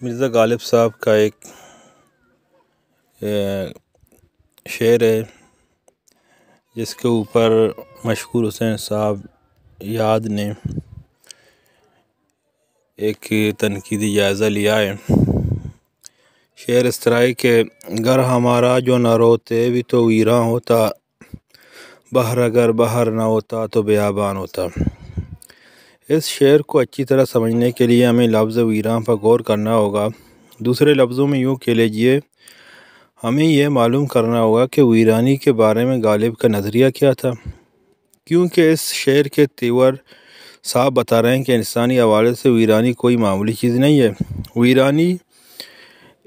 مرزا غالب صاحب کا ایک شعر ہے جس کے اوپر مشکور حسین صاحب یاد نے ایک تنقیدی جائزہ لیا ہے۔ شعر اس طرح ہے کہ گھر ہمارا جو نہ روتے بھی تو ویراں ہوتا، بحر اگر بحر نہ ہوتا تو بیابان ہوتا۔ اس شعر کو اچھی طرح سمجھنے کے لیے ہمیں لفظ ویراں پر غور کرنا ہوگا۔ دوسرے لفظوں میں یوں کہہ لیجئے، ہمیں یہ معلوم کرنا ہوگا کہ ویرانی کے بارے میں غالب کا نظریہ کیا تھا، کیونکہ اس شعر کے تیور صاحب بتا رہے ہیں کہ انسانی حوالے سے ویرانی کوئی معمولی چیز نہیں ہے۔ ویرانی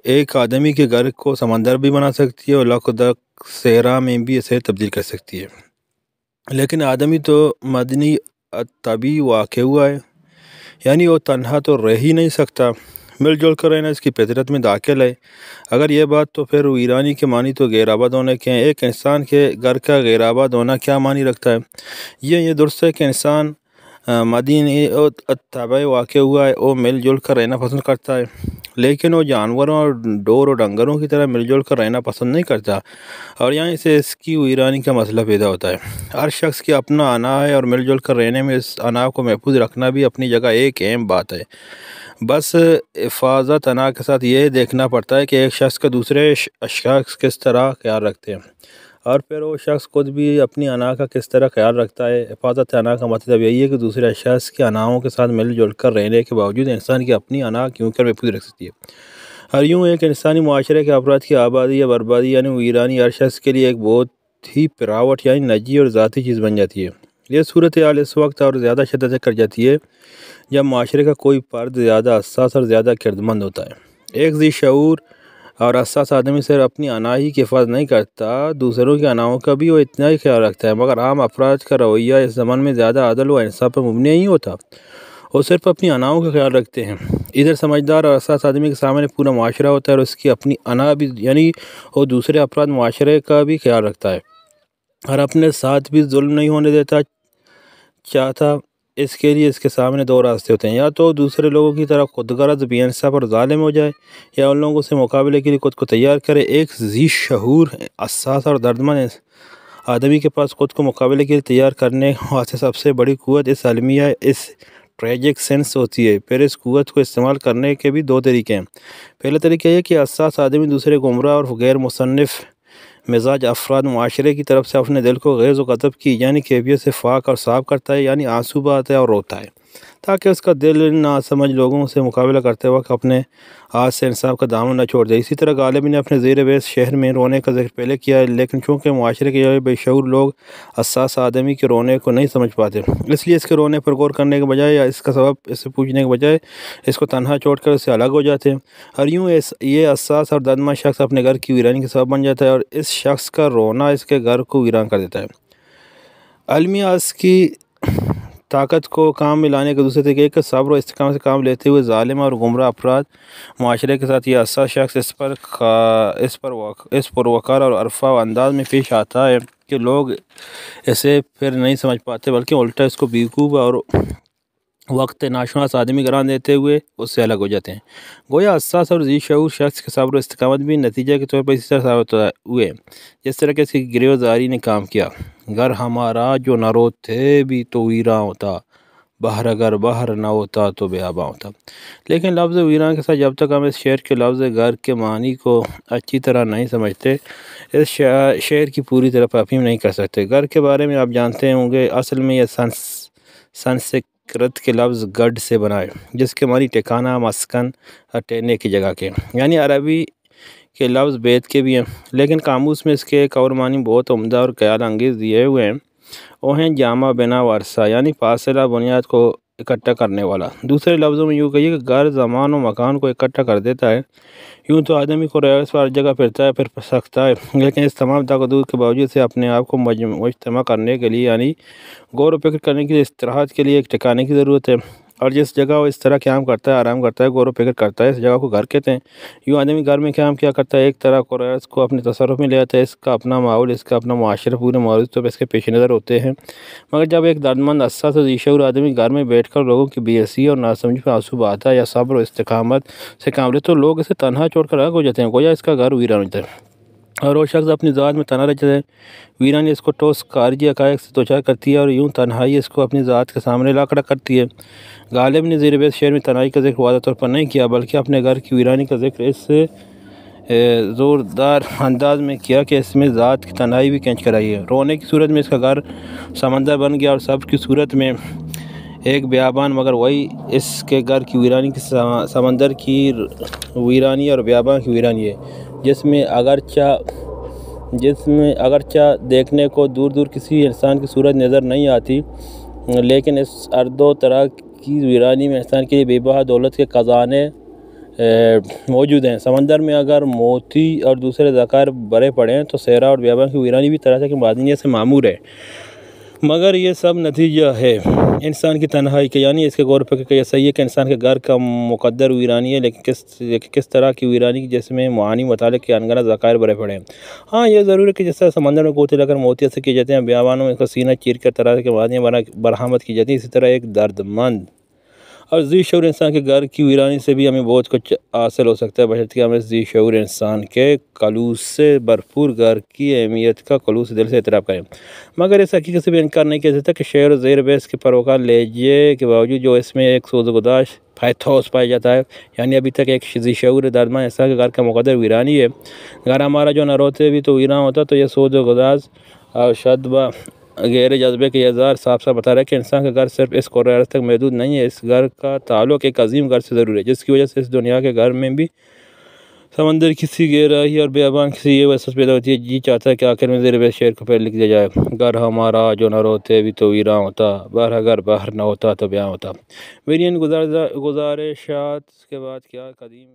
ایک آدمی کے گھر کو سمندر بھی بنا سکتی ہے اور لقدق صحرا میں بھی اسے تبدیل کر سکتی ہے، لیکن آدمی تو مدنی طبعی واقع ہوا ہے، یعنی وہ تنہا تو رہ ہی نہیں سکتا، مل جل کر رہنا اس کی فطرت میں داخل ہے۔ اگر یہ بات تو پھر ویرانی کے معنی تو غیر آباد ہونے کے ہیں۔ ایک انسان کے گھر کا غیر آباد ہونا کیا معنی رکھتا ہے؟ یہ درست ہے کہ انسان مدنی طبع واقع ہوا ہے، وہ مل جل کر رہنا پسند کرتا ہے، لیکن وہ جانوروں اور ڈور اور ڈنگروں کی طرح مل جل کر رہنا پسند نہیں کرتا، اور یہیں سے اس کی ویرانی کا مسئلہ پیدا ہوتا ہے۔ ہر شخص کی اپنا انا ہے اور مل جل کر رہنے میں اس انا کو محفوظ رکھنا بھی اپنی جگہ ایک اہم بات ہے۔ بس حفاظت انا کے ساتھ یہ دیکھنا پڑتا ہے کہ ایک شخص کا دوسرے اشخاص کس طرح خیال رکھتے ہیں، اور پھر وہ شخص خود بھی اپنی انا کا کس طرح خیال رکھتا ہے۔ حفاظت انا کا مطلب یہی ہے کہ دوسرے اشخاص کے اناؤں کے ساتھ مل جل کر رہنے کے باوجود انسان کی اپنی انا کیوں کر محفوظ رکھ سکتی ہے۔ اور یوں ایک انسانی معاشرے کے افراد کی آبادی یا بربادی یعنی ویرانی ہر شخص کے لیے ایک بہت ہی پراوٹ یعنی نجی اور ذاتی چیز بن جاتی ہے۔ یہ صورتحال اس وقت اور زیادہ شدت سے کر جاتی ہے جب معاشرے کا کوئی فرد زیادہ حساس اور زیادہ کردمند ہوتا ہے۔ ایک ذی شعور اور حساس آدمی صرف اپنی انا ہی کی حفاظت نہیں کرتا، دوسروں کے اناؤں کا بھی وہ اتنا ہی خیال رکھتا ہے، مگر عام افراد کا رویہ اس زمانے میں زیادہ عدل و انصاف پر مبنی نہیں ہوتا، وہ صرف اپنی اناؤں کا خیال رکھتے ہیں۔ ادھر سمجھدار اور حساس آدمی کے سامنے پورا معاشرہ ہوتا ہے اور اس کی اپنی انا بھی، یعنی وہ دوسرے افراد معاشرے کا بھی خیال رکھتا ہے اور اپنے ساتھ بھی ظلم نہیں ہونے دیتا چاہتا۔ اس کے لیے اس کے سامنے دو راستے ہوتے ہیں، یا تو دوسرے لوگوں کی طرح خود غرض بے انصاف اور ظالم ہو جائے، یا ان لوگوں سے مقابلے کے لیے خود کو تیار کرے۔ ایک ذی شعور، حساس اور دردمند آدمی کے پاس خود کو مقابلے کے لیے تیار کرنے واسطے سب سے بڑی قوت اس المیہ، اس ٹریجک سینس ہوتی ہے۔ پھر اس قوت کو استعمال کرنے کے بھی دو طریقے ہیں۔ پہلا طریقہ یہ کہ حساس آدمی دوسرے گمراہ اور غیر مصنف مزاج افراد معاشرے کی طرف سے اپنے دل کو غیظ و غضب کی یعنی کیفیت سے پاک اور صاف کرتا ہے، یعنی آنسو بہاتا ہے اور روتا ہے، تاکہ اس کا دل ناسمجھ لوگوں سے مقابلہ کرتے وقت اپنے ہاتھ سے انصاف کا دامن نہ چھوڑ دے۔ اسی طرح غالب نے اپنے زیر بحث شعر میں رونے کا ذکر پہلے کیا ہے، لیکن چونکہ معاشرے کے یہ بے شعور لوگ حساس آدمی کے رونے کو نہیں سمجھ پاتے، اس لیے اس کے رونے پر غور کرنے کے بجائے یا اس کا سبب اسے پوچھنے کے بجائے اس کو تنہا چھوڑ کر اس سے الگ ہو جاتے ہیں، اور یوں یہ حساس اور دردمند شخص اپنے گھر کی ویرانی کا سبب بن جاتا ہے، اور اس شخص کا رونا اس کے گھر کو ویران کر دیتا ہے۔ المیہ اس کی طاقت کو کام میں لانے کا دوسرے طریقے کہ صبر و استقامت سے کام لیتے ہوئے ظالم اور گمراہ افراد معاشرے کے ساتھ یہ حساس شخص اس پروقار اور عرفہ انداز میں پیش آتا ہے کہ لوگ اسے پھر نہیں سمجھ پاتے، بلکہ الٹا اس کو بیوقوف اور وقت ناشناس آدمی قرار دیتے ہوئے اس سے الگ ہو جاتے ہیں۔ گویا حساس اور ذی شعور شخص کے صبر و استقامت بھی نتیجہ کے طور پر اسی طرح ثابت ہوئے جس طرح کہ اس کی گریوزاری نے کام کیا۔ گھر ہمارا جو نہ روتے بھی تو ویراں ہوتا، بحر اگر بحر نہ ہوتا تو بیاباں ہوتا۔ لیکن لفظ ویراں کے ساتھ جب تک ہم اس شعر کے لفظ گھر کے معنی کو اچھی طرح نہیں سمجھتے، اس شعر کی پوری طرح تفہیم نہیں کر سکتے۔ گھر کے بارے میں آپ جانتے ہوں گے، اصل میں یہ سنسکرت کے لفظ گڈ سے بنا ہے، جس کے معنی ٹھکانہ، مسکن اور ٹھہرنے کی جگہ کے، یعنی عربی کے لفظ بیت کے بھی ہیں، لیکن قاموس میں اس کے ایک اور معنی بہت عمدہ اور خیال انگیز دیے ہوئے ہیں، وہ ہیں جامع بنا و عرصہ، یعنی فاصلہ بنیاد کو اکٹھا کرنے والا۔ دوسرے لفظوں میں یوں کہیے کہ گھر زمان و مکان کو اکٹھا کر دیتا ہے۔ یوں تو آدمی کو رہائش پر ہر جگہ پھرتا ہے، پھر سکتا ہے، لیکن اس تمام طاقتور کے باوجود سے اپنے آپ کو مجتمع کرنے کے لیے، یعنی غور و فکر کرنے کے لیے، استراحت کے لیے ایک ٹھکانے کی ضرورت ہے۔ اور جس جگہ وہ اس طرح قیام کرتا ہے، آرام کرتا ہے، غور و فکر کرتا ہے، اس جگہ کو گھر کہتے ہیں۔ یوں آدمی گھر میں قیام کیا کرتا ہے، ایک طرح اس کو اپنے تصرف میں لے آتا ہے، اس کا اپنا ماحول، اس کا اپنا معاشرہ، پورے معروض طور پر اس کے پیش نظر ہوتے ہیں۔ مگر جب ایک دردمند، حساس اور ذی شعور آدمی گھر میں بیٹھ کر لوگوں کی بے حسی اور ناسمجھی پر آنسو بہاتا ہے یا صبر و استقامت سے کام لے، تو لوگ اسے تنہا چھوڑ کر الگ ہو جاتے ہیں، گویا اس کا گھر ویران ہو جاتا ہے اور وہ شخص اپنی ذات میں تنہا رہ جاتا ہے۔ ویرانی اس کو ٹھوس خارجی حقائق سے دوچار کرتی ہے اور یوں تنہائی اس کو اپنی ذات کے سامنے لا کھڑا کرتی ہے۔ غالب نے زیر بیس شعر میں تنہائی کا ذکر واضح طور پر نہیں کیا، بلکہ اپنے گھر کی ویرانی کا ذکر اس سے زوردار انداز میں کیا کہ اس میں ذات کی تنہائی بھی کھنچ کر آئی ہے۔ رونے کی صورت میں اس کا گھر سمندر بن گیا اور صبر کی صورت میں ایک بیابان، مگر وہی اس کے گھر کی ویرانی کی سمندر کی ویرانی اور بیابان کی ویرانی ہے، جس میں اگرچہ دیکھنے کو دور دور کسی انسان کی صورت نظر نہیں آتی، لیکن اس ارد و طرح کی ویرانی میں انسان کے لیے بے بہا دولت کے خزانے موجود ہیں۔ سمندر میں اگر موتی اور دوسرے ذخائر بھرے پڑے ہیں تو صحرا اور بیابان کی ویرانی بھی طرح کی معدنیت سے معمور ہے، مگر یہ سب نتیجہ ہے انسان کی تنہائی کا، یعنی اس کے غور و فکر کا۔ یہ صحیح ہے کہ انسان کے گھر کا مقدر ویرانی ہے، لیکن کس طرح کی ویرانی جس میں معانی مطالعے کے انگنت ذخائر بھرے پڑے ہیں۔ ہاں، یہ ضرور ہے کہ جس طرح سمندر میں کوتے لے کر موتی حاصل کیے جاتے ہیں، بیابانوں میں اس کا سینہ چیر کر طرح کی معدنیاں برآمد کی جاتی ہیں، اسی طرح ایک دردمند اور ذی شعور انسان کے گھر کی ویرانی سے بھی ہمیں بہت کچھ حاصل ہو سکتا ہے، بشرطیکہ ہم اس ذی شعور انسان کے خلوص سے بھرپور گھر کی اہمیت کا خلوص دل سے اعتراف کریں۔ مگر اس حقیقت سے بھی انکار نہیں کیا جاتا کہ شعر و زیر بیس کے پیروکار لہجے کے باوجود جو اس میں ایک سوز و گداز پایتوس پایا جاتا ہے، یعنی ابھی تک ایک ذی شعور دردمند انسان کے گھر کا مقدر ویرانی ہے۔ گھر ہمارا جو نہ روتے بھی تو ویران ہوتا، تو یہ سوز و گداز اور شدبہ غیر جذبے کے اظہار صاف صاف بتا رہا ہے کہ انسان کا گھر صرف اس قرۂ ارض تک محدود نہیں ہے، اس گھر کا تعلق ایک عظیم گھر سے ضرور ہے، جس کی وجہ سے اس دنیا کے گھر میں بھی سمندر کسی گہرائی اور بیابان کسی یہ وحساس پیدا ہوتی ہے۔ جی چاہتا ہے کہ آخر میں زیر بیس شعر کو پھر لکھ دیا جائے: گھر ہمارا جو نہ روتے بھی تو ویراں ہوتا، اگر باہر نہ ہوتا تو بیاں ہوتا۔ میری ان گزارشات کے بعد کیا قدیم